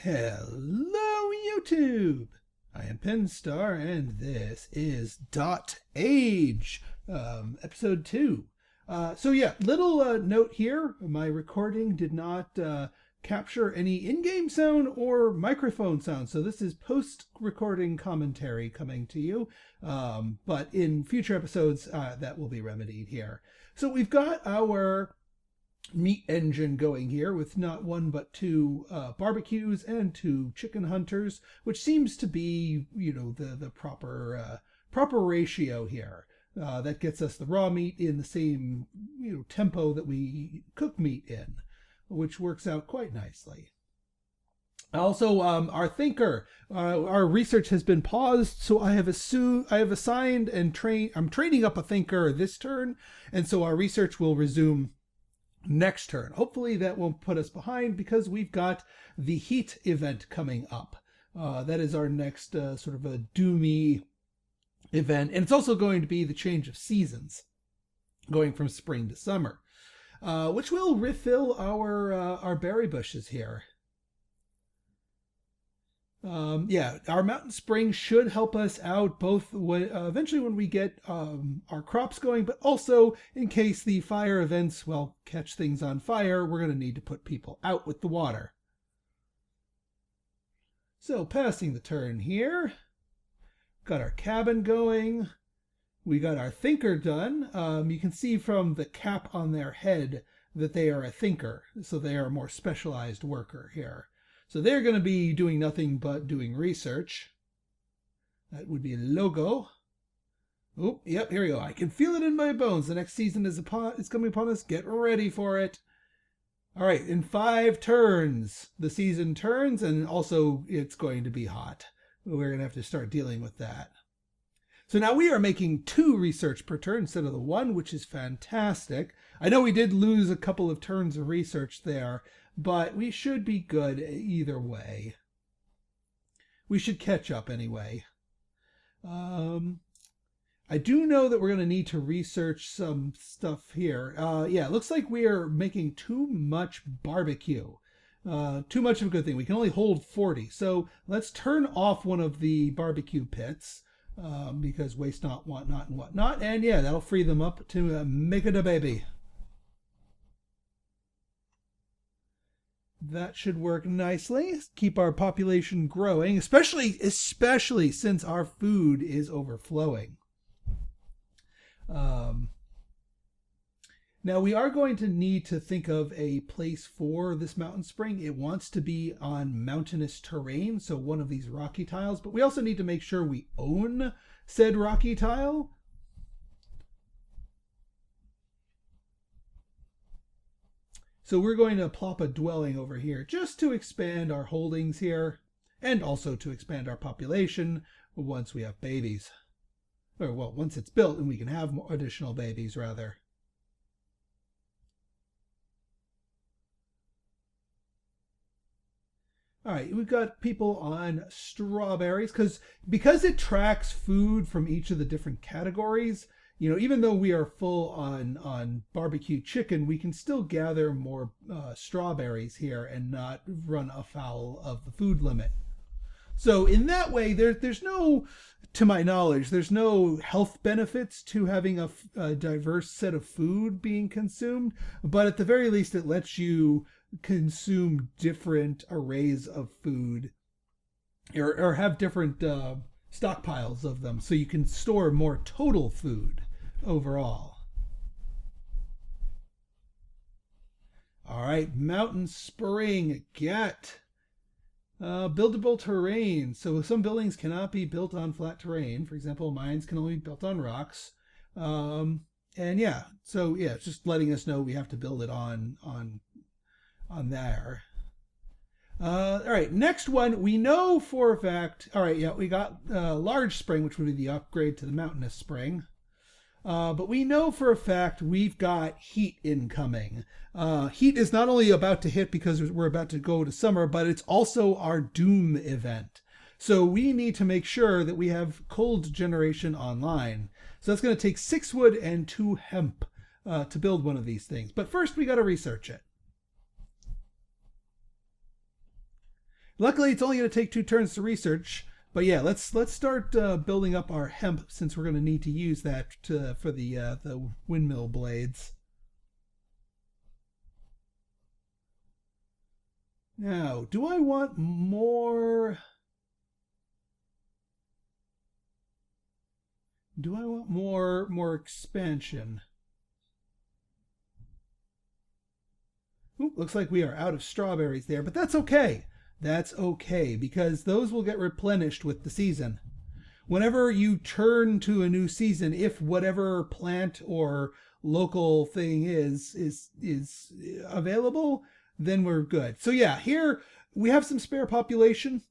Hello, YouTube! I am Pinstar, and this is Dot Age, episode 2. Little note here. My recording did not capture any in-game sound or microphone sound, so this is post-recording commentary coming to you. But in future episodes, that will be remedied here. So we've got our meat engine going here with not one but two barbecues and two chicken hunters, which seems to be, the proper ratio here. That gets us the raw meat in the same tempo that we cook meat in, which works out quite nicely. Also, our thinker, our research has been paused, so I have assigned and I'm training up a thinker this turn, and so our research will resume next turn. Hopefully that won't put us behind, because we've got the heat event coming up. That is our next sort of a doomy event, and it's also going to be the change of seasons, going from spring to summer, which will refill our berry bushes here. Our mountain spring should help us out both eventually when we get our crops going, but also in case the fire events, catch things on fire, we're going to need to put people out with the water. So passing the turn here, got our cabin going. We got our thinker done. You can see from the cap on their head that they are a thinker, so they are a more specialized worker here. So they're going to be doing nothing but doing research. That would be a logo. Oh, yep, here we go. I can feel it in my bones. The next season is coming upon us. Get ready for it. All right, in 5 turns, the season turns, and also it's going to be hot. We're going to have to start dealing with that. So now we are making 2 research per turn instead of the 1, which is fantastic. I know we did lose a couple of turns of research there, but we should be good either way. We should catch up anyway. I do know that we're going to need to research some stuff here. It looks like we are making too much barbecue. Too much of a good thing. We can only hold 40. So let's turn off one of the barbecue pits, because waste not, want not, and whatnot. And that'll free them up to make it a baby. That should work nicely. Keep our population growing, especially since our food is overflowing. Now we are going to need to think of a place for this mountain spring. It wants to be on mountainous terrain, so one of these rocky tiles, but we also need to make sure we own said rocky tile. So we're going to plop a dwelling over here just to expand our holdings here, and also to expand our population once we have babies. Or, once it's built and we can have more additional babies, rather. All right, we've got people on strawberries because it tracks food from each of the different categories. Even though we are full on barbecue chicken, we can still gather more strawberries here and not run afoul of the food limit. So in that way, there's no, to my knowledge, there's no health benefits to having a diverse set of food being consumed. But at the very least, it lets you consume different arrays of food or have different stockpiles of them, so you can store more total food overall. All right, mountain spring, get buildable terrain. So some buildings cannot be built on flat terrain. For example, mines can only be built on rocks. It's just letting us know we have to build it on there. All right, next one, we know for a fact. All right, we got large spring, which would be the upgrade to the mountainous spring. But we know for a fact we've got heat incoming. Heat is not only about to hit because we're about to go to summer, but it's also our doom event. So we need to make sure that we have cold generation online. So that's going to take 6 wood and 2 hemp to build one of these things. But first we got to research it. Luckily, it's only going to take 2 turns to research. But yeah, let's start building up our hemp, since we're going to need to use that for the windmill blades. Now, do I want more? Do I want more expansion? Ooh, looks like we are out of strawberries there, but that's okay. That's okay, because those will get replenished with the season. Whenever you turn to a new season, if whatever plant or local thing is available, then we're good. So yeah, here we have some spare population.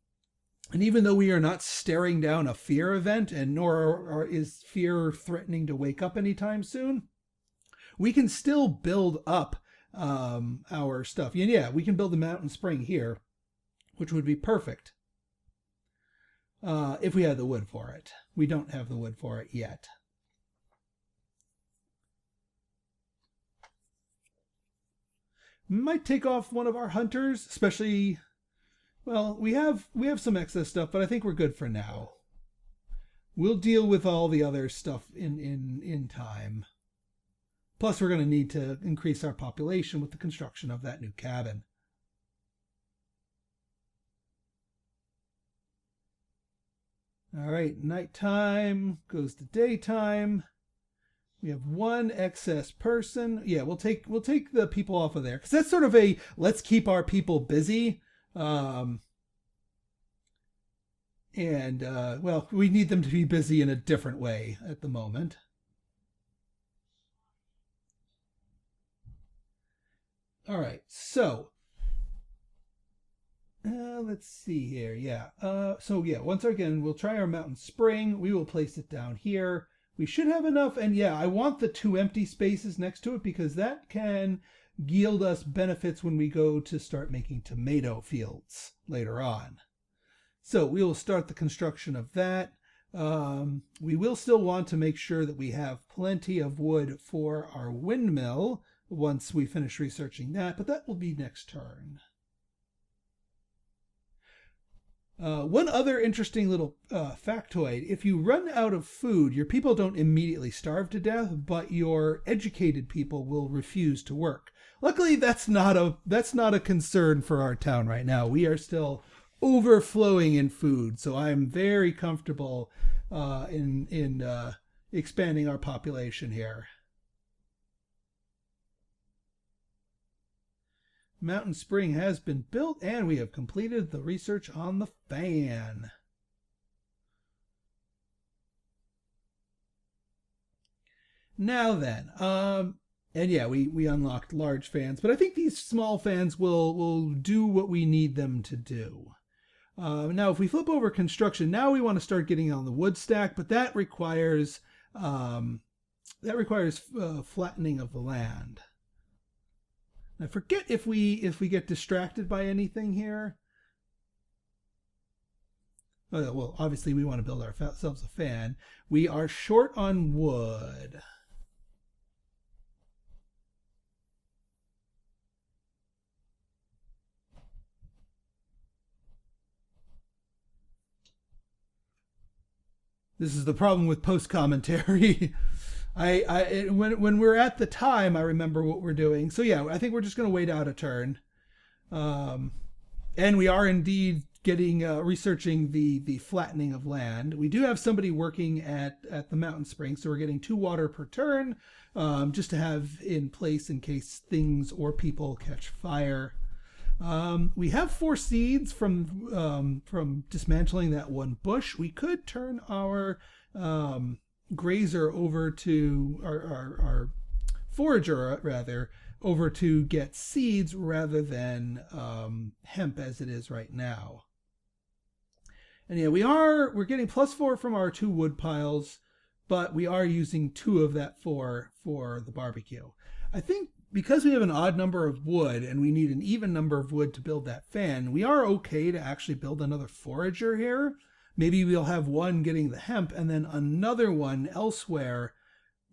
And even though we are not staring down a fear event, and nor is fear threatening to wake up anytime soon, we can still build up our stuff. And yeah, we can build the mountain spring here, which would be perfect if we had the wood for it. We don't have the wood for it yet. Might take off one of our hunters, especially... Well, we have some excess stuff, but I think we're good for now. We'll deal with all the other stuff in time. Plus, we're going to need to increase our population with the construction of that new cabin. All right, nighttime goes to daytime. We have 1 excess person. Yeah, we'll take the people off of there, because that's sort of a let's keep our people busy. Well, we need them to be busy in a different way at the moment. All right, so let's see here. Yeah. So yeah, once again, we'll try our mountain spring. We will place it down here. We should have enough. And yeah, I want the 2 empty spaces next to it, because that can yield us benefits when we go to start making tomato fields later on. So we will start the construction of that. We will still want to make sure that we have plenty of wood for our windmill once we finish researching that, but that will be next turn. One other interesting little factoid: if you run out of food, your people don't immediately starve to death, but your educated people will refuse to work. Luckily, that's not a concern for our town right now. We are still overflowing in food, so I'm very comfortable in expanding our population here. Mountain Spring has been built, and we have completed the research on the fan. Now then, and yeah, we unlocked large fans, but I think these small fans will do what we need them to do. Now, if we flip over construction, now we want to start getting on the wood stack, but that requires flattening of the land. I forget if we get distracted by anything here. Oh, well, obviously we want to build ourselves a fan. We are short on wood. This is the problem with post commentary. When we're at the time, I remember what we're doing. So yeah, I think we're just going to wait out a turn. And we are indeed getting researching the flattening of land. We do have somebody working at the mountain spring, so we're getting 2 water per turn, just to have in place in case things or people catch fire. We have 4 seeds from dismantling that 1 bush. We could turn our grazer over to our forager rather over to get seeds rather than hemp as it is right now. And yeah, we're getting +4 from our 2 wood piles, but we are using 2 of that for the barbecue. I think because we have an odd number of wood and we need an even number of wood to build that fan, we are okay to actually build another forager here. Maybe we'll have one getting the hemp and then another one elsewhere.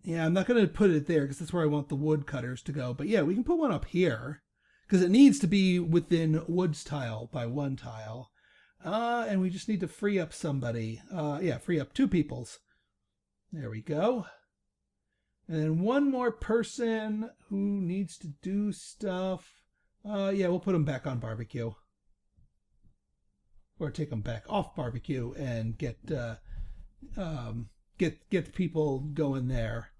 Yeah, I'm not going to put it there because that's where I want the wood cutters to go. But yeah, we can put one up here because it needs to be within woods tile by 1 tile. And we just need to free up somebody. Yeah, free up 2 peoples. There we go. And then 1 more person who needs to do stuff. Yeah, we'll put them back on barbecue. Or take them back off barbecue and get the people going there.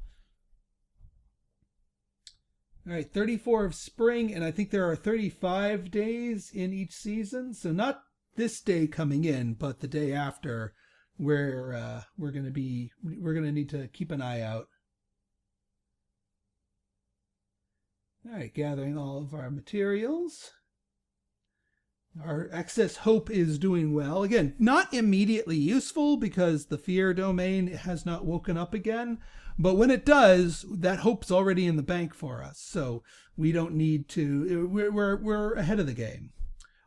All right, 34 of spring, and I think there are 35 days in each season. So not this day coming in, but the day after, where we're gonna need to keep an eye out. All right, gathering all of our materials. Our excess hope is doing well. Again, not immediately useful because the fear domain has not woken up again. But when it does, that hope's already in the bank for us. So we don't need to, we're ahead of the game.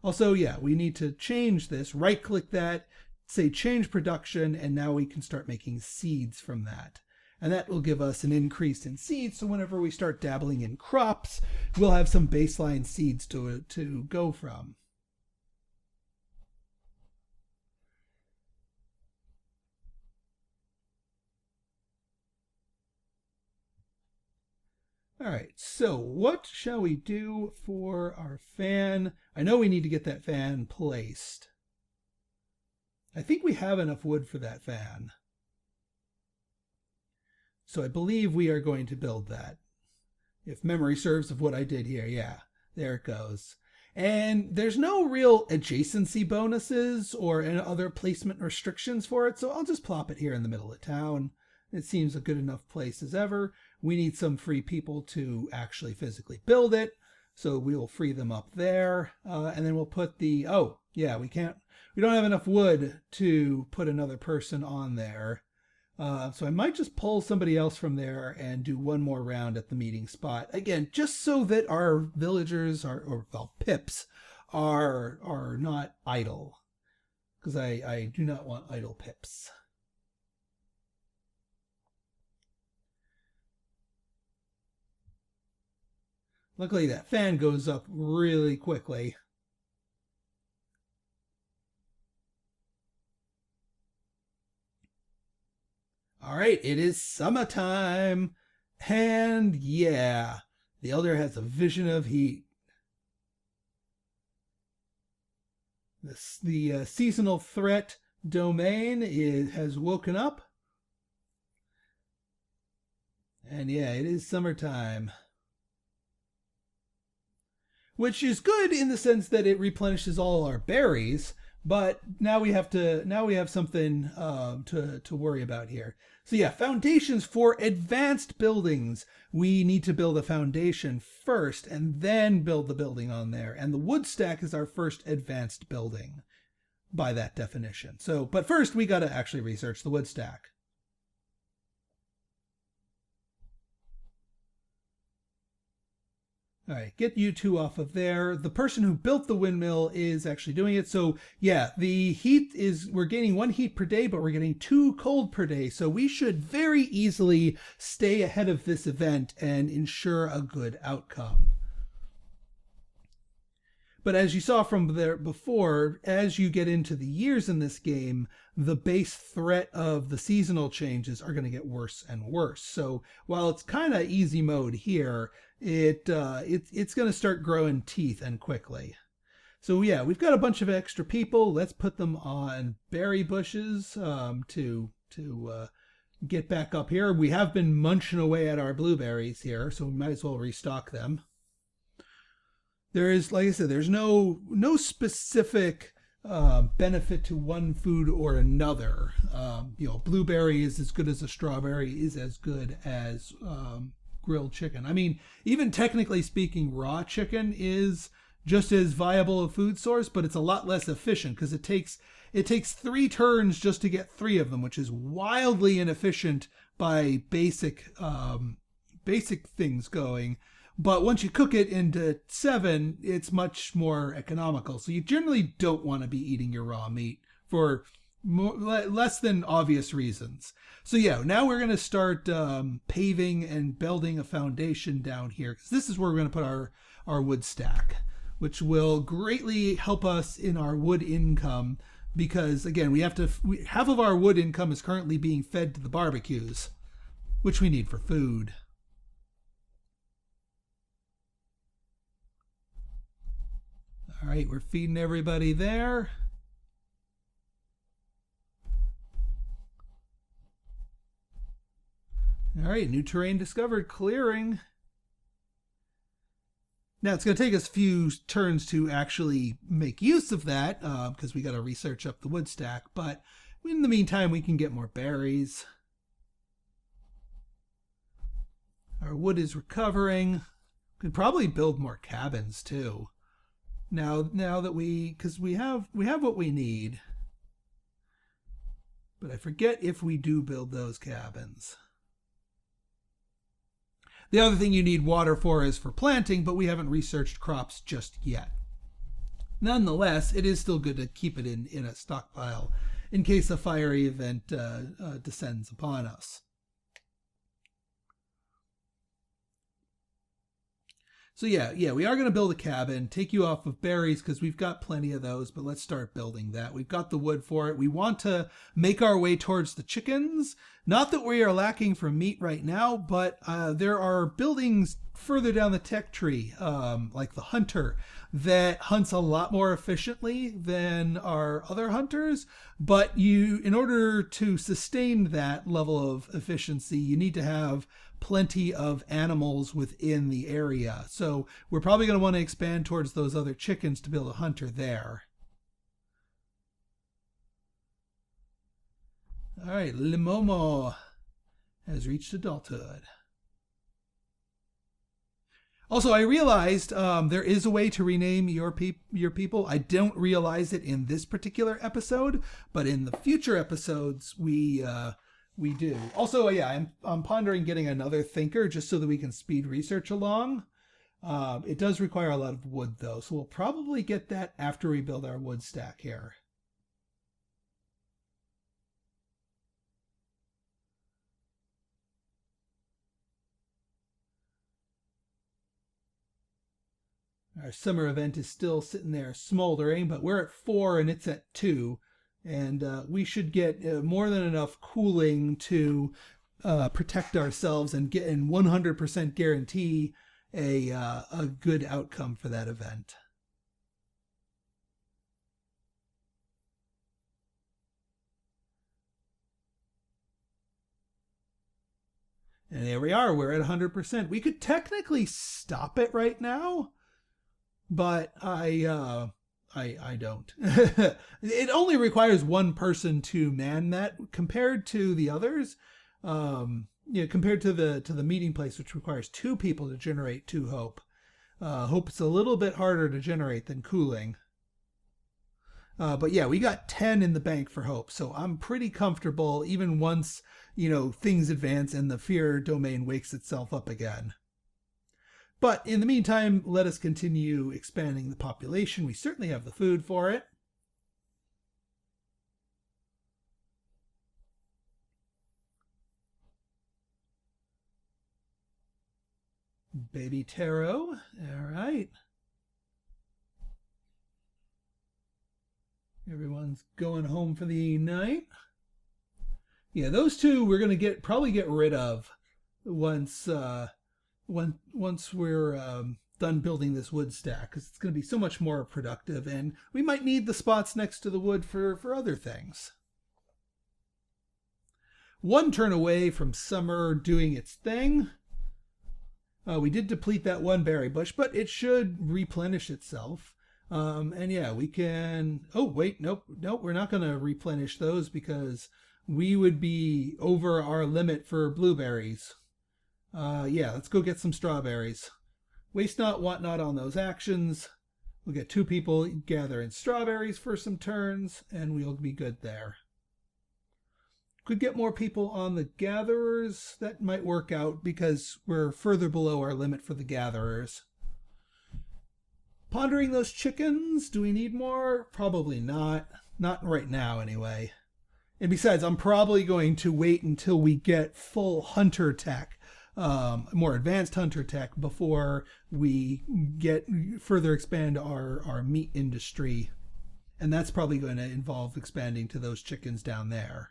Also, yeah, we need to change this. Right click that, say change production, and now we can start making seeds from that. And that will give us an increase in seeds. So whenever we start dabbling in crops, we'll have some baseline seeds to go from. All right, so what shall we do for our fan? I know we need to get that fan placed. I think we have enough wood for that fan. So I believe we are going to build that. If memory serves of what I did here, yeah, there it goes. And there's no real adjacency bonuses or other placement restrictions for it, so I'll just plop it here in the middle of town. It seems a good enough place as ever. We need some free people to actually physically build it, so we will free them up there. And then we'll put the, oh, yeah, we don't have enough wood to put another person on there. So I might just pull somebody else from there and do 1 more round at the meeting spot. Again, just so that our villagers pips are not idle. Because I do not want idle pips. Luckily, that fan goes up really quickly. All right, it is summertime. And yeah, the elder has a vision of heat. The seasonal threat domain has woken up. And yeah, it is summertime. Which is good in the sense that it replenishes all our berries, but now we have something to worry about here. So yeah, foundations for advanced buildings. We need to build a foundation first and then build the building on there. And the wood stack is our first advanced building by that definition. So, but first we got to actually research the wood stack. All right, get you 2 off of there. The person who built the windmill is actually doing it. So yeah, the heat we're gaining 1 heat per day, but we're getting 2 cold per day. So we should very easily stay ahead of this event and ensure a good outcome. But as you saw from there before, as you get into the years in this game, the base threat of the seasonal changes are going to get worse and worse. So while it's kind of easy mode here, it's going to start growing teeth and quickly. So yeah, we've got a bunch of extra people. Let's put them on berry bushes to get back up here. We have been munching away at our blueberries here, so we might as well restock them. There is, like I said, there's no specific benefit to one food or another. Blueberry is as good as a strawberry, is as good as grilled chicken. I mean, even technically speaking, raw chicken is just as viable a food source, but it's a lot less efficient because it takes 3 turns just to get 3 of them, which is wildly inefficient by basic things going. But once you cook it into 7, it's much more economical. So you generally don't want to be eating your raw meat for less than obvious reasons. So yeah, now we're going to start paving and building a foundation down here, because this is where we're going to put our wood stack, which will greatly help us in our wood income, because again, half of our wood income is currently being fed to the barbecues, which we need for food. All right, we're feeding everybody there. All right, new terrain discovered, clearing. Now it's going to take us a few turns to actually make use of that, because we got to research up the wood stack. But in the meantime, we can get more berries. Our wood is recovering. Could probably build more cabins too. Now that because we have what we need. But I forget if we do build those cabins. The other thing you need water for is for planting, but we haven't researched crops just yet. Nonetheless, it is still good to keep it in a stockpile in case a fiery event descends upon us. So yeah, we are going to build a cabin, take you off of berries because we've got plenty of those, but let's start building that. We've got the wood for it. We want to make our way towards the chickens. Not that we are lacking for meat right now, but there are buildings further down the tech tree, like the hunter, that hunts a lot more efficiently than our other hunters. But in order to sustain that level of efficiency, you need to have plenty of animals within the area. So we're probably going to want to expand towards those other chickens to build a hunter there. All right, Limomo has reached adulthood. Also, I realized there is a way to rename your people. I don't realize it in this particular episode, but in the future episodes, we do. Also, yeah, I'm pondering getting another thinker just so that we can speed research along. It does require a lot of wood, though, so we'll probably get that after we build our wood stack here. Our summer event is still sitting there smoldering, but we're at 4 and it's at 2. And we should get more than enough cooling to protect ourselves and get in 100% guarantee a good outcome for that event. And there we are. We're at 100%. We could technically stop it right now, but I don't. It only requires one person to man that compared to the others. Compared to the meeting place, which requires 2 people to generate 2 hope. Hope is a little bit harder to generate than cooling. But yeah, we got 10 in the bank for hope, so I'm pretty comfortable even once, things advance and the fear domain wakes itself up again. But in the meantime, let us continue expanding the population. We certainly have the food for it. Baby taro. All right. Everyone's going home for the night. Yeah, those 2 we're going to probably get rid of once we're done building this wood stack, because it's going to be so much more productive, and we might need the spots next to the wood for other things. 1 turn away from summer doing its thing. We did deplete that 1 berry bush, but it should replenish itself. And yeah, we can... Oh, wait, nope, we're not going to replenish those because we would be over our limit for blueberries. Yeah, let's go get some strawberries. Waste not, want not on those actions. We'll get 2 people gathering strawberries for some turns, and we'll be good there. Could get more people on the gatherers. That might work out because we're further below our limit for the gatherers. Pondering those chickens. Do we need more? Probably not. Not right now, anyway. And besides, I'm probably going to wait until we get full hunter tech, more advanced hunter tech, before we get further expand our meat industry. And that's probably going to involve expanding to those chickens down there.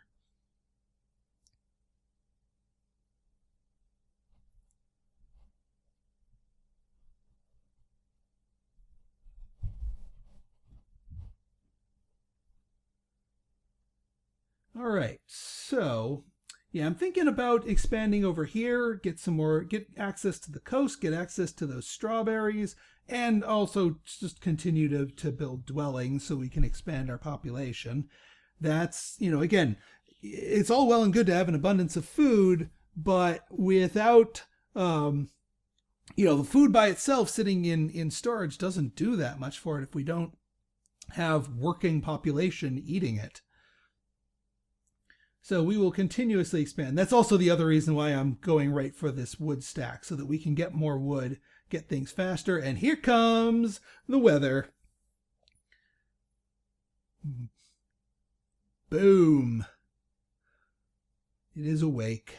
All right, so yeah, I'm thinking about expanding over here, get some more, get access to the coast, get access to those strawberries, and also just continue to build dwellings so we can expand our population. That's, again, it's all well and good to have an abundance of food, but without, the food by itself sitting in storage doesn't do that much for it if we don't have working population eating it. So we will continuously expand. That's also the other reason why I'm going right for this wood stack, so that we can get more wood, get things faster. And here comes the weather. Boom. It is awake.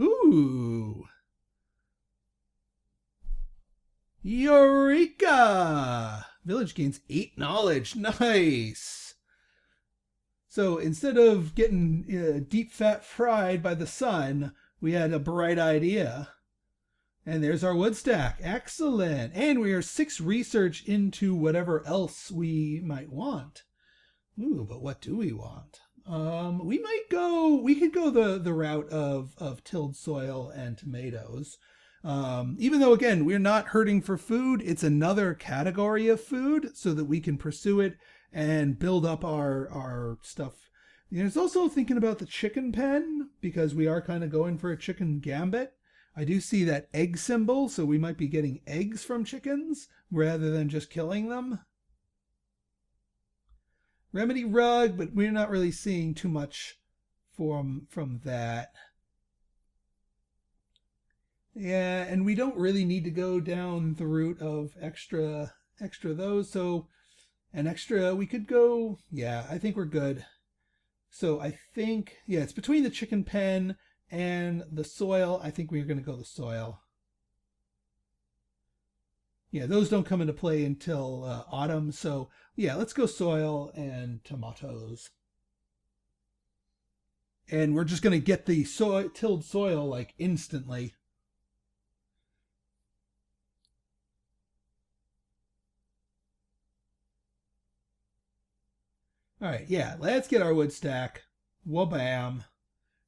Ooh. Eureka! Village gains 8 knowledge. Nice. So instead of getting deep fat fried by the sun, we had a bright idea. And there's our wood stack. Excellent. And we are 6 research into whatever else we might want. Ooh, but what do we want? We could go the route of tilled soil and tomatoes. Even though, again, we're not hurting for food, it's another category of food so that we can pursue it and build up our stuff. There's also thinking about the chicken pen, because we are kind of going for a chicken gambit. I do see that egg symbol, so we might be getting eggs from chickens rather than just killing them. Remedy rug, but we're not really seeing too much from that. Yeah, and we don't really need to go down the route of extra those. So an extra, we could go, yeah, I think we're good. So I think, yeah, it's between the chicken pen and the soil. I think we're going to go the soil. Yeah, those don't come into play until autumn. So yeah, let's go soil and tomatoes. And we're just going to get the tilled soil like instantly. All right, yeah, let's get our wood stack. Wabam.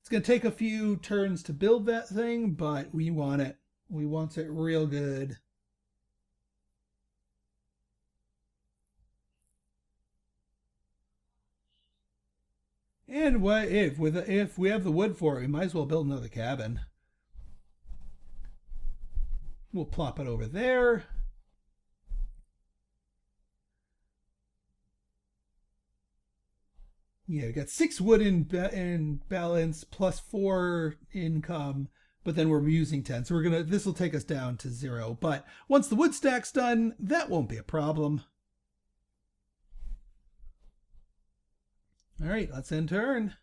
It's going to take a few turns to build that thing, but we want it. We want it real good. And what if we have the wood for it, we might as well build another cabin. We'll plop it over there. Yeah, we got 6 wood in balance plus 4 income, but then we're using 10. So this will take us down to 0. But once the wood stack's done, that won't be a problem. All right, let's end turn.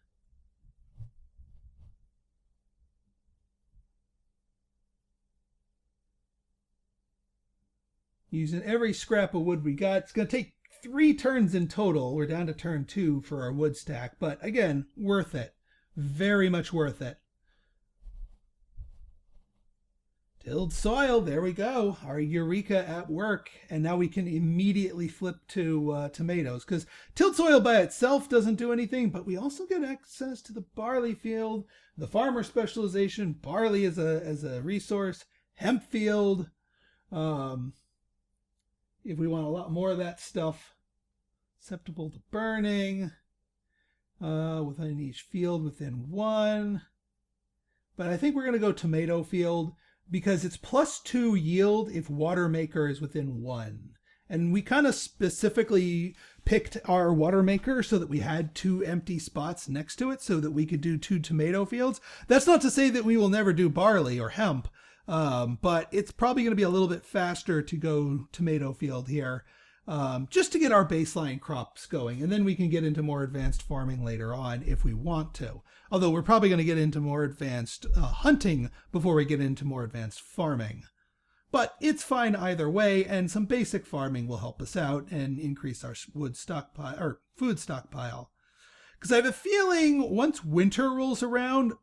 Using every scrap of wood we got. It's going to take 3 turns in total. We're down to turn 2 for our wood stack, but again, worth it. Very much worth it. Tilled soil, there we go. Our Eureka at work. And now we can immediately flip to tomatoes, because tilled soil by itself doesn't do anything, but we also get access to the barley field, the farmer specialization, barley as a resource, hemp field. If we want a lot more of that stuff, susceptible to burning, within each field within 1. But I think we're going to go tomato field because it's +2 yield if water maker is within 1. And we kind of specifically picked our water maker so that we had 2 empty spots next to it so that we could do 2 tomato fields. That's not to say that we will never do barley or hemp. But it's probably going to be a little bit faster to go tomato field here. just to get our baseline crops going. And then we can get into more advanced farming later on if we want to. Although we're probably going to get into more advanced hunting before we get into more advanced farming. But it's fine either way, and some basic farming will help us out and increase our wood stockpile or food stockpile. Because I have a feeling once winter rolls around,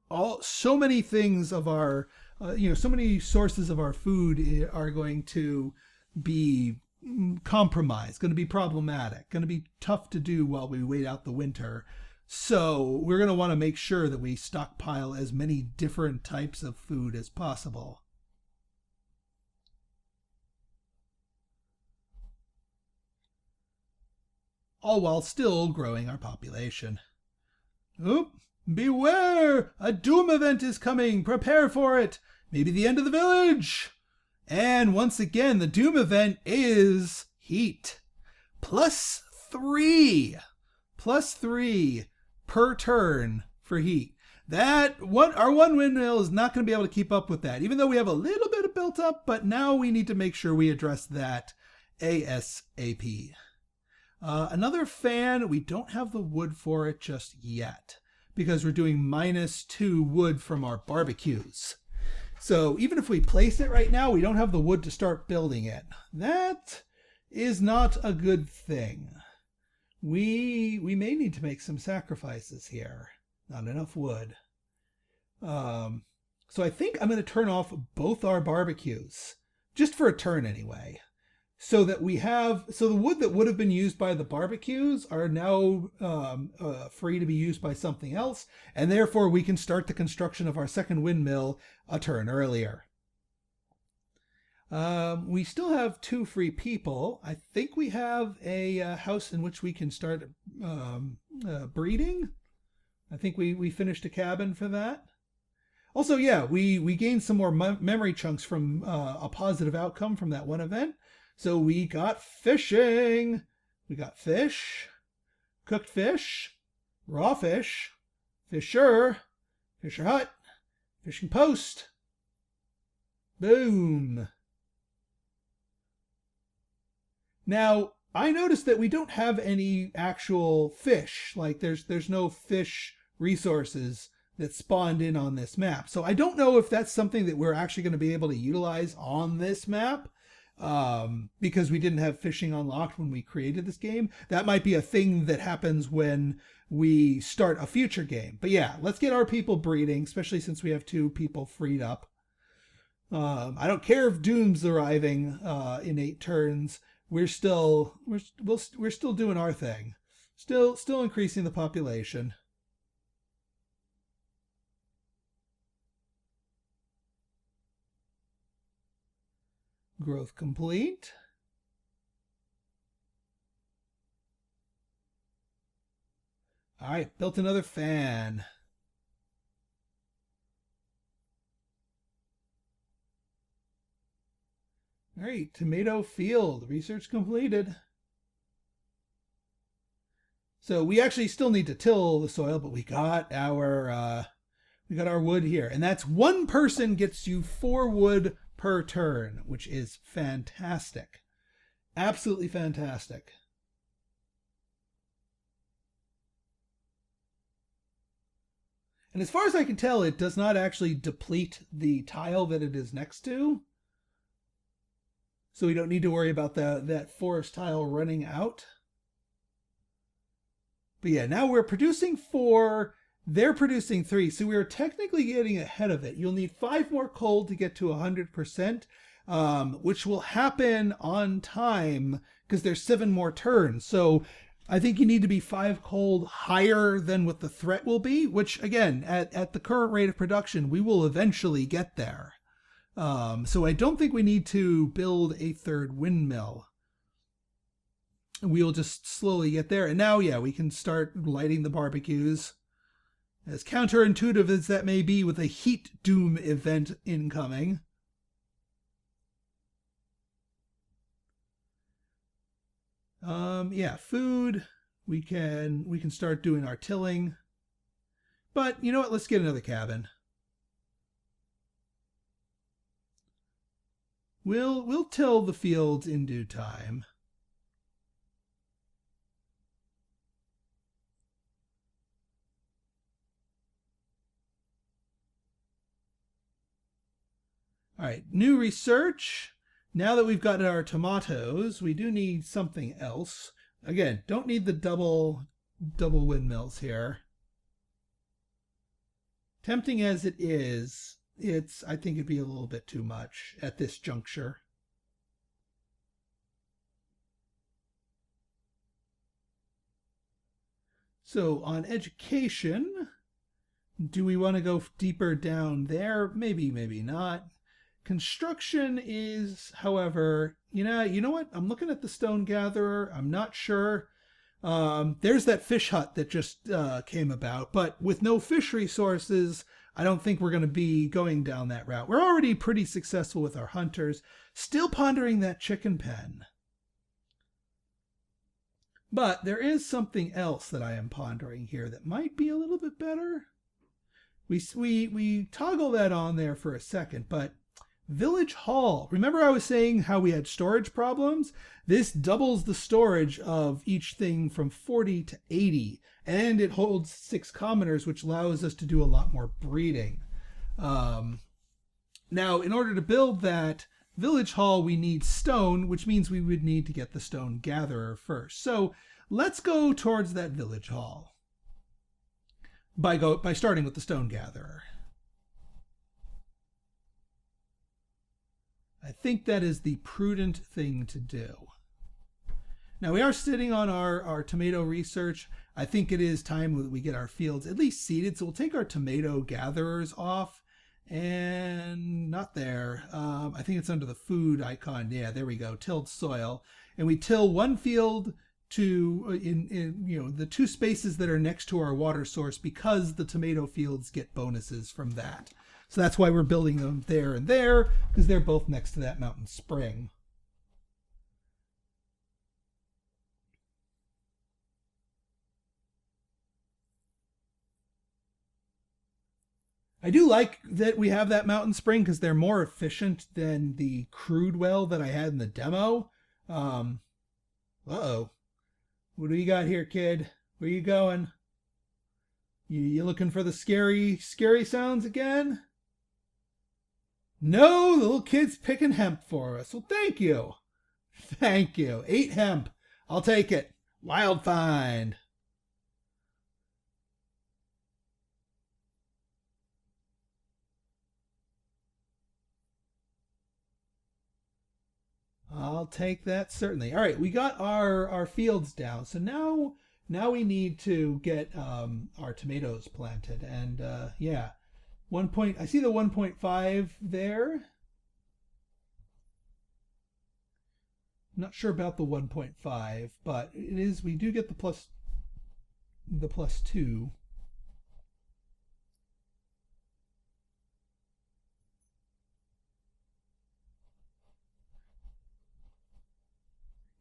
so many things of our, so many sources of our food are going to be compromised, going to be problematic, going to be tough to do while we wait out the winter. So we're going to want to make sure that we stockpile as many different types of food as possible. All while still growing our population. Oop! Beware! A doom event is coming! Prepare for it! Maybe the end of the village! And once again, the doom event is heat. +3! +3 per turn for heat. Our one windmill is not going to be able to keep up with that, even though we have a little bit of built up, but now we need to make sure we address that ASAP. Another fan, we don't have the wood for it just yet because we're doing -2 wood from our barbecues. So even if we place it right now, we don't have the wood to start building it. That is not a good thing. We may need to make some sacrifices here. Not enough wood. So I think I'm going to turn off both our barbecues, just for a turn anyway. So that the wood that would have been used by the barbecues are now free to be used by something else, and therefore we can start the construction of our second windmill a turn earlier. We still have 2 free people. I think we have a house in which we can start breeding. I think we finished a cabin for that. Also, yeah, we gained some more memory chunks from a positive outcome from that one event. So we got fishing. We got fish, cooked fish, raw fish, Fisher hut, fishing post. Boom. Now, I noticed that we don't have any actual fish. Like there's no fish resources that spawned in on this map. So I don't know if that's something that we're actually going to be able to utilize on this map. Because we didn't have fishing unlocked when we created this game. That might be a thing that happens when we start a future game. But yeah, let's get our people breeding, especially since we have 2 people freed up. I don't care if Doom's arriving in 8 turns. We're still doing our thing. Still increasing the population. Growth complete. All right, built another fan. All right, tomato field, research completed. So we actually still need to till the soil, but we got our wood here, and that's 1 person gets you 4 wood per turn, which is fantastic. Absolutely fantastic. And as far as I can tell, it does not actually deplete the tile that it is next to. So we don't need to worry about that forest tile running out. But yeah, now we're producing 4. They're producing 3, so we're technically getting ahead of it. You'll need 5 more coal to get to 100%, which will happen on time because there's 7 more turns. So I think you need to be 5 coal higher than what the threat will be, which again, at the current rate of production, we will eventually get there. So I don't think we need to build a 3rd windmill. We'll just slowly get there. And now, yeah, we can start lighting the barbecues. As counterintuitive as that may be with a heat doom event incoming. Yeah, food. We can start doing our tilling. But you know what? Let's get another cabin. We'll till the fields in due time. All right, new research. Now that we've got our tomatoes, we do need something else. Again, don't need the double windmills here. Tempting as it is, I think it'd be a little bit too much at this juncture. So on education, do we want to go deeper down there? Maybe, maybe not. Construction is, however, you know what? I'm looking at the stone gatherer. I'm not sure. There's that fish hut that just came about, but with no fish resources, I don't think we're going to be going down that route. We're already pretty successful with our hunters. Still pondering that chicken pen. But there is something else that I am pondering here that might be a little bit better. We toggle that on there for a second, but Village Hall. Remember I was saying how we had storage problems? This doubles the storage of each thing from 40 to 80, and it holds 6 commoners, which allows us to do a lot more breeding. Now, in order to build that Village Hall, we need stone, which means we would need to get the stone gatherer first. So let's go towards that Village Hall by starting with the stone gatherer. I think that is the prudent thing to do. Now we are sitting on our tomato research. I think it is time that we get our fields at least seeded. So we'll take our tomato gatherers off, and not there. I think it's under the food icon. Yeah, there we go. Tilled soil, and we till one field to in the 2 spaces that are next to our water source, because the tomato fields get bonuses from that. So that's why we're building them there and there, because they're both next to that mountain spring. I do like that we have that mountain spring because they're more efficient than the crude well that I had in the demo. Uh-oh. What do you got here, kid? Where you going? You looking for the scary sounds again? No, the little kid's picking hemp for us. Well, thank you. Thank you. 8 hemp. I'll take it. Wild find. I'll take that, certainly. All right, we got our fields down. So now we need to get our tomatoes planted. And yeah, I see the 1.5 there. I'm not sure about the 1.5, but it is, we do get the plus 2.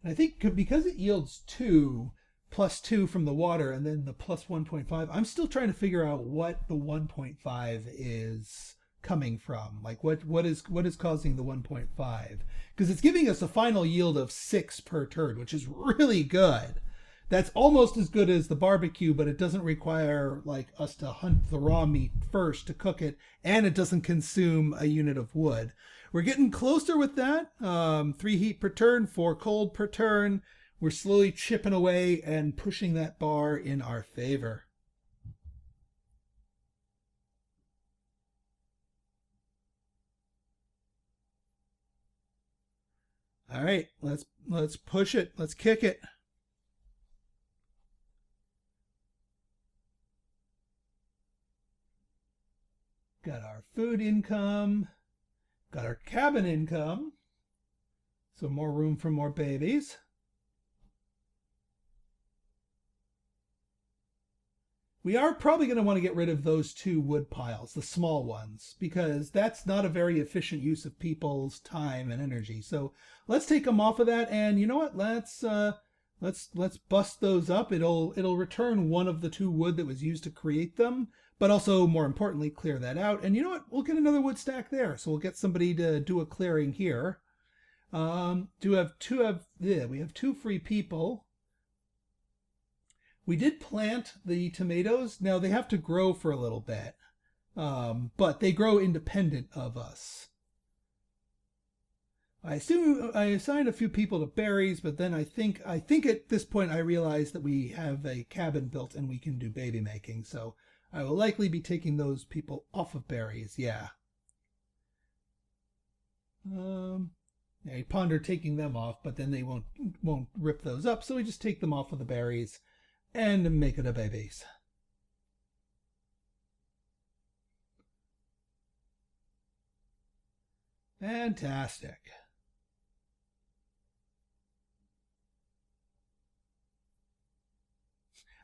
And I think because it yields 2 plus 2 from the water and then the plus 1.5, I'm still trying to figure out what the 1.5 is coming from. Like what is causing the 1.5? Because it's giving us a final yield of 6 per turd, which is really good. That's almost as good as the barbecue, but it doesn't require like us to hunt the raw meat first to cook it, and it doesn't consume a unit of wood. We're getting closer with that. 3 heat per turn, 4 cold per turn. We're slowly chipping away and pushing that bar in our favor. All right, let's push it. Let's kick it. Got our food income. Got our cabin income. So more room for more babies. We are probably going to want to get rid of those 2 wood piles, the small ones, because that's not a very efficient use of people's time and energy. So let's take them off of that, and you know what? Let's bust those up. It'll return one of the 2 wood that was used to create them, but also more importantly clear that out. And you know what? We'll get another wood stack there. So we'll get somebody to do a clearing here. We have 2 free people. We did plant the tomatoes. Now they have to grow for a little bit, but they grow independent of us. I assume I assigned a few people to berries, but then I think at this point I realized that we have a cabin built and we can do baby making. So I will likely be taking those people off of berries. Yeah. I ponder taking them off, but then they won't rip those up. So we just take them off of the berries and make it a babies. Fantastic.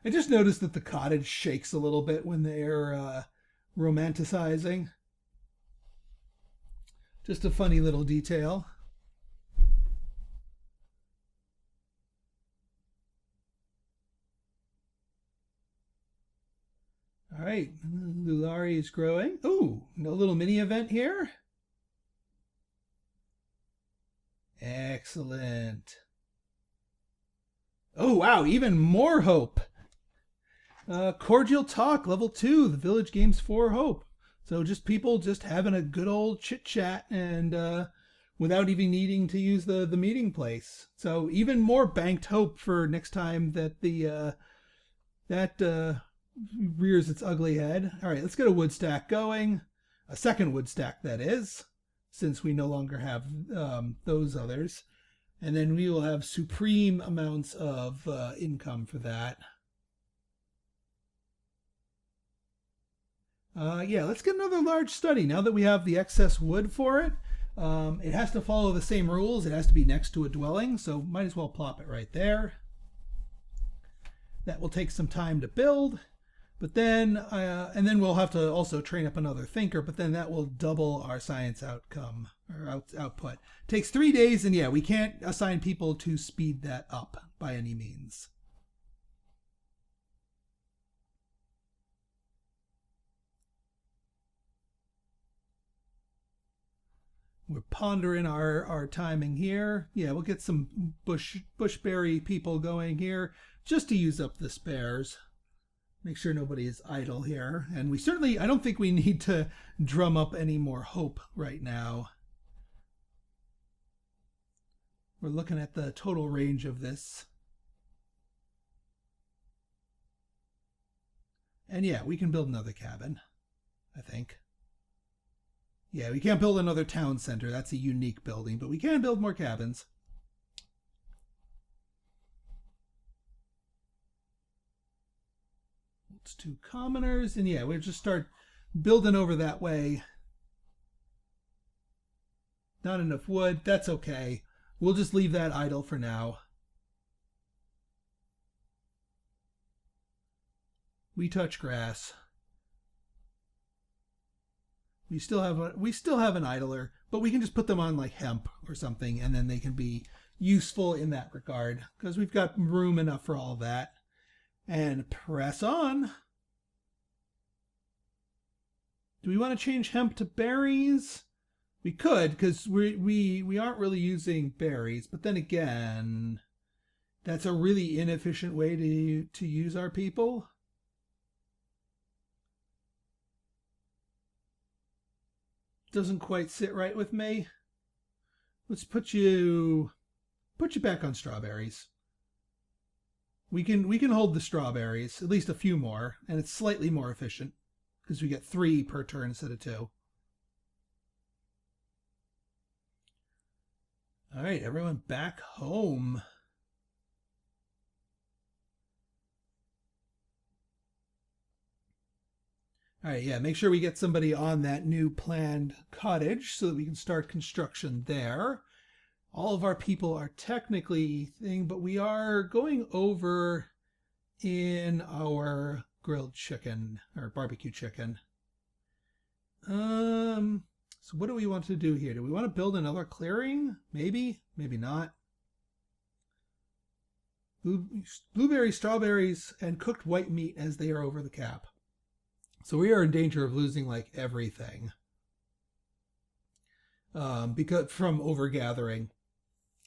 I just noticed that the cottage shakes a little bit when they're romanticizing. Just a funny little detail. All right, Lulari is growing. Ooh, a little mini event here. Excellent. Oh, wow, even more hope. Cordial Talk, level 2, the Village Games 4 Hope. So just people just having a good old chit chat and without even needing to use the meeting place. So even more banked hope for next time that that rears its ugly head. All right, let's get a wood stack going. A second wood stack, that is, since we no longer have those others. And then we will have supreme amounts of income for that. Yeah, let's get another large study now that we have the excess wood for it. It has to follow the same rules. It has to be next to a dwelling, so might as well plop it right there. That will take some time to build, but then and then we'll have to also train up another thinker, but then that will double our science outcome or output. Takes 3 days, and yeah, we can't assign people to speed that up by any means. We're pondering our timing here. Yeah, we'll get some bushberry people going here just to use up the spares. Make sure nobody is idle here. And we certainly, I don't think we need to drum up any more hope right now. We're looking at the total range of this. And yeah, we can build another cabin, I think. Yeah, we can't build another town center. That's a unique building, but we can build more cabins. It's 2 commoners, and yeah, we'll just start building over that way. Not enough wood. That's okay. We'll just leave that idle for now. We touch grass. We still have an idler, but we can just put them on like hemp or something, and then they can be useful in that regard because we've got room enough for all that. And press on. Do we want to change hemp to berries? We could, because we aren't really using berries, but then again, that's a really inefficient way to use our people. Doesn't quite sit right with me. Let's put you back on strawberries. We can hold the strawberries, at least a few more, and it's slightly more efficient because we get 3 per turn instead of 2. All right, everyone back home. All right, yeah, make sure we get somebody on that new planned cottage so that we can start construction there. All of our people are technically but we are going over in our grilled chicken or barbecue chicken. So what do we want to do here? Do we want to build another clearing? Maybe, maybe not. Blueberries, strawberries, and cooked white meat as they are over the cap. So we are in danger of losing like everything because from overgathering.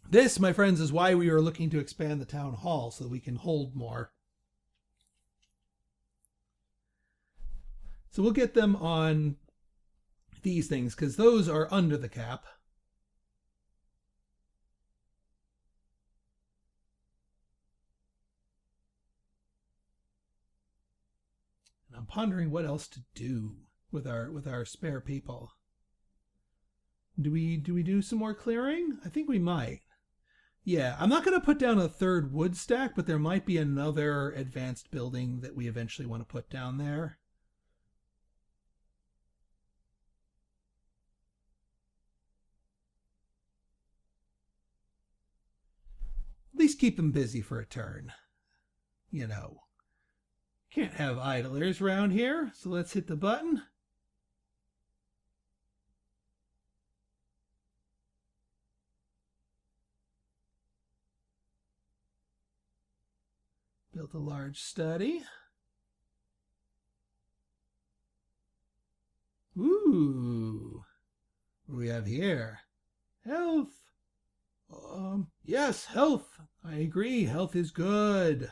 This, my friends, is why we are looking to expand the town hall so we can hold more. So we'll get them on these things because those are under the cap. I'm pondering what else to do with our spare people. Do we do some more clearing? I think we might. Yeah, I'm not going to put down a third wood stack, but there might be another advanced building that we eventually want to put down there. At least keep them busy for a turn. You know, can't have idlers around here, so let's hit the button. Built a large study. Ooh, what do we have here? Health. Yes, health. I agree. Health is good.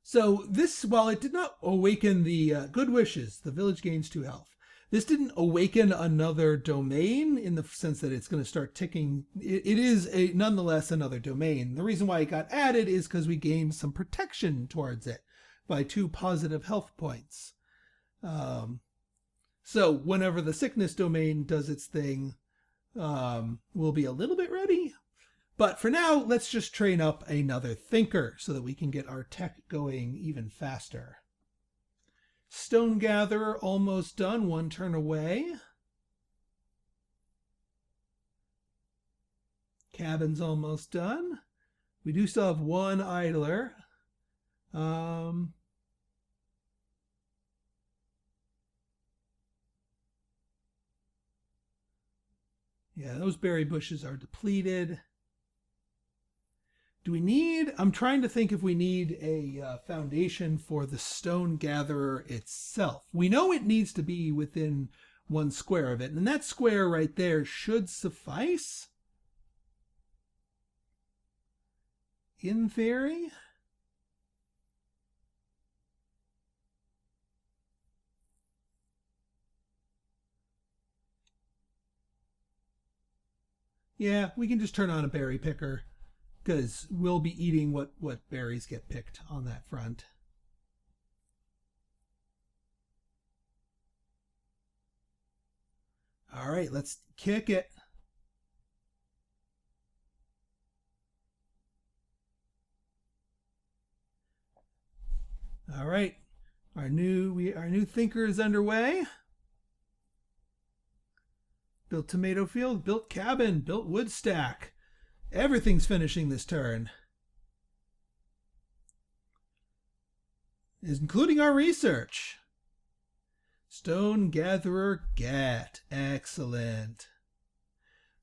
So this, while it did not awaken the good wishes, the village gains 2 health. This didn't awaken another domain in the sense that it's going to start ticking. It is nonetheless another domain. The reason why it got added is because we gained some protection towards it by 2 positive health points. So whenever the sickness domain does its thing, we'll be a little bit ready. But for now, let's just train up another thinker so that we can get our tech going even faster. Stone gatherer almost done, 1 turn away. Cabin's almost done. We do still have 1 idler. Yeah, those berry bushes are depleted. Do we need, I'm trying to think if we need a foundation for the stone gatherer itself. We know it needs to be within 1 square of it, and that square right there should suffice. In theory. Yeah, we can just turn on a berry picker, because we'll be eating what berries get picked on that front. All right, let's kick it. All right, our new thinker is underway. Built tomato field, built cabin, built wood stack. Everything's finishing this turn, including our research. Stone gatherer get. Excellent.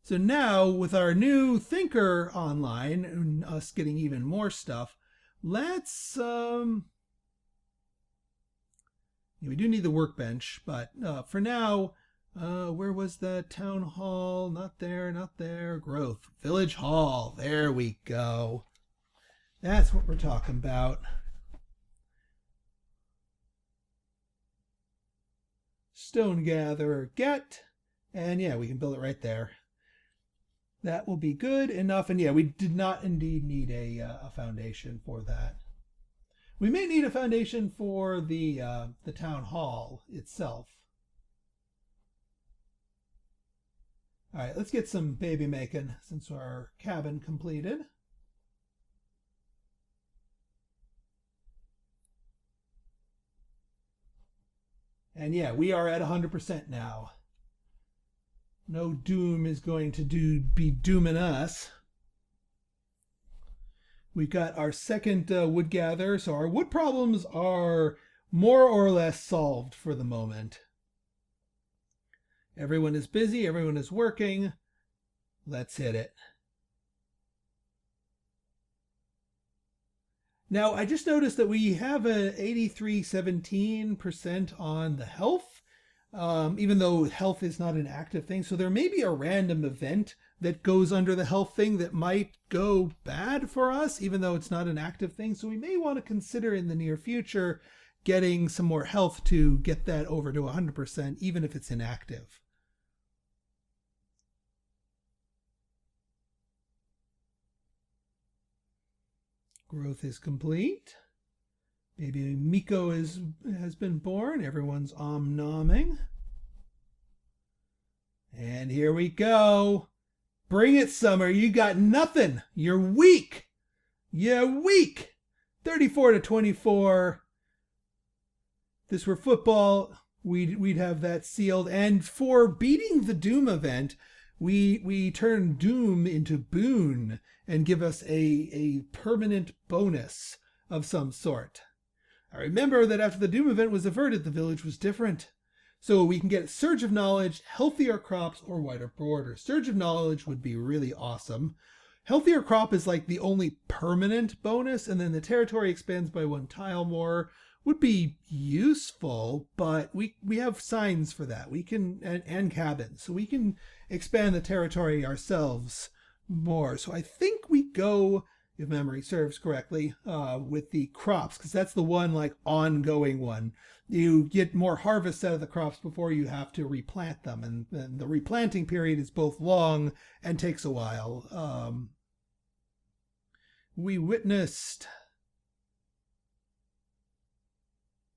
So now with our new thinker online and us getting even more stuff, let's we do need the workbench, but for now, where was the town hall? Not there, not there. Growth. Village hall. There we go. That's what we're talking about. Stone gatherer get. And yeah, we can build it right there. That will be good enough. And yeah, we did not indeed need a foundation for that. We may need a foundation for the town hall itself. All right, let's get some baby making since our cabin completed. And yeah, we are at 100% now. No doom is going to be dooming us. We've got our second wood gather, so our wood problems are more or less solved for the moment. Everyone is busy, everyone is working. Let's hit it. Now, I just noticed that we have an 83-17% on the health, even though health is not an active thing. So there may be a random event that goes under the health thing that might go bad for us, even though it's not an active thing. So we may want to consider in the near future getting some more health to get that over to 100%, even if it's inactive. Growth is complete. Baby Miko has been born. Everyone's nomming. And here we go. Bring it, Summer. You got nothing. You're weak. You're weak. 34-24. If this were football, we'd have that sealed. And for beating the Doom event, we turn Doom into Boon and give us a permanent bonus of some sort. I remember that after the Doom event was averted, the village was different. So we can get Surge of Knowledge, healthier crops, or wider borders. Surge of Knowledge would be really awesome. Healthier crop is like the only permanent bonus, and then the territory expands by 1 tile more would be useful, but we have signs for that. We can, and cabins, so we can expand the territory ourselves more. So I think we go, if memory serves correctly, with the crops, because that's the one like ongoing one. You get more harvest out of the crops before you have to replant them, and the replanting period is both long and takes a while. We witnessed...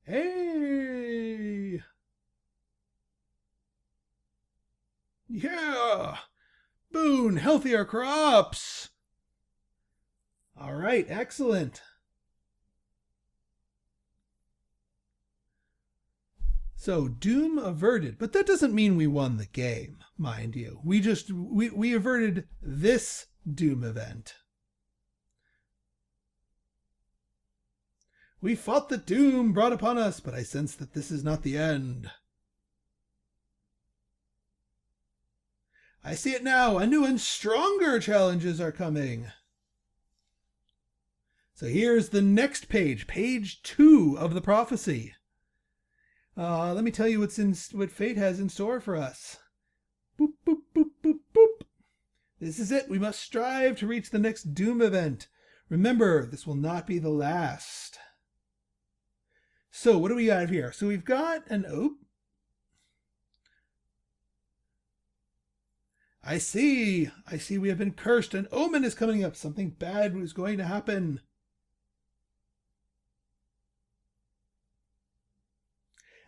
Hey! Yeah! Boon, healthier crops! All right, excellent. So Doom averted, but that doesn't mean we won the game, mind you. We averted this Doom event. We fought the Doom brought upon us, but I sense that this is not the end. I see it now. A new and stronger challenges are coming. So here's the next page, page 2 of the prophecy. Let me tell you what fate has in store for us. Boop, boop, boop, boop, boop. This is it. We must strive to reach the next Doom event. Remember, this will not be the last. So what do we got here? So we've got an oop. I see we have been cursed. An omen is coming up. Something bad was going to happen.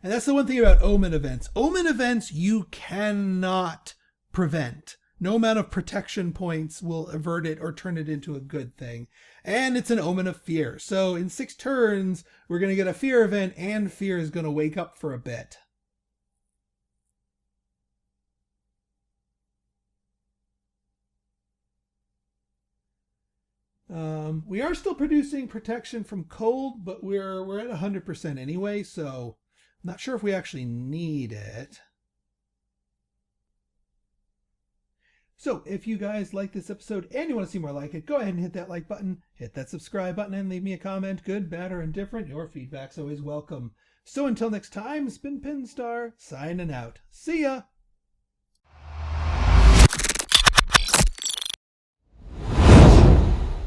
And that's the one thing about omen events. Omen events you cannot prevent. No amount of protection points will avert it or turn it into a good thing. And it's an omen of fear. So in 6 turns, we're going to get a fear event, and fear is going to wake up for a bit. We are still producing protection from cold, but we're at 100% anyway, so I'm not sure if we actually need it. So if you guys like this episode and you want to see more like it, go ahead and hit that like button, hit that subscribe button, and leave me a comment, good, bad, or indifferent. Your feedback's always welcome. So until next time, it's been Pinstar, signing out. See ya!